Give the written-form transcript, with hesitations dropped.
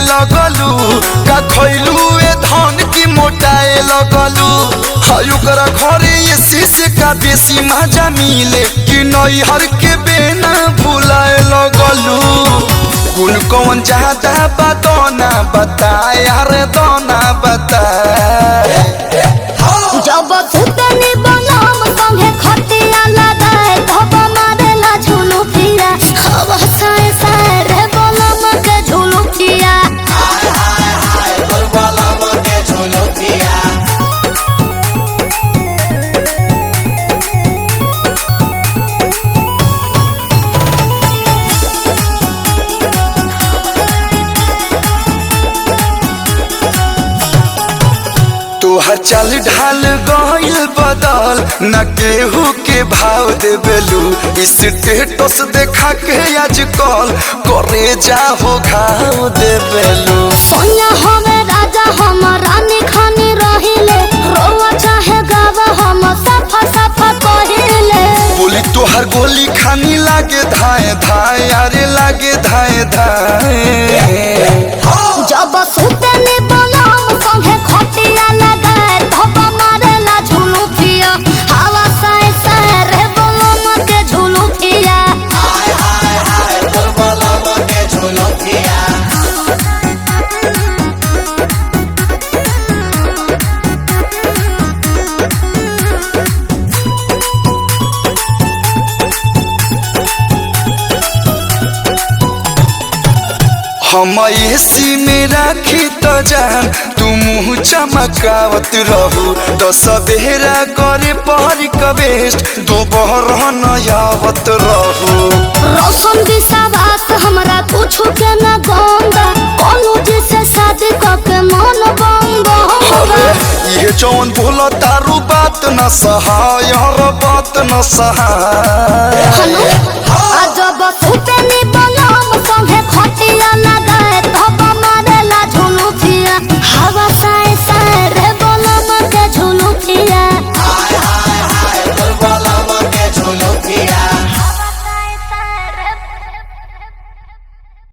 लगलू का खैलू ए धन की मोटाए लगलू हायु करा घरे ये शीशे का बेसी मजा मिले कि नई हर के बेना भुलाए लगलू गुण कौन ज्यादा बदौना बताए यार दोना बताए जब सुतनी बनम संगे खटिया लगाए धब मारेला झुलू फिरा हवा साए साए रे बनम के झुलू फिरा हाय हाय हाय तोर बलम के झुलू फिरा तोहर चल ढाल गइल बदल न केहू के भाव देबेलू स्टेटस देखा के आजकल करे जाहो घाव देबेलू सोया हमें राजा हम रानी खानी रहिले रोवा चाहे गावा हम सफा सफा कहिले बोली तोहर गोली खानी लागे धाए धाए अरे लागे धाए धाए जब सुतनी बनम संगे खटिया लगाए धब मारेला झुलू फिया हवा साए साए रे बनम के झुलू फिया हाय हाय हाय तोर बलम के झुलू फिया हम एसी में राखी तो जान तू मुँह चमकावत रहू तो सवेरा करे पहरी कवेस्ट दोपहर नयावत रहू रोशन विश्वास हमरा कुछ के न गंगा कॉलेज से शादी करके मन बंग होगा ये जौन बोला तारू बात न सहाय हर बात न सहाय जब सुतनी बनम संगे खटिया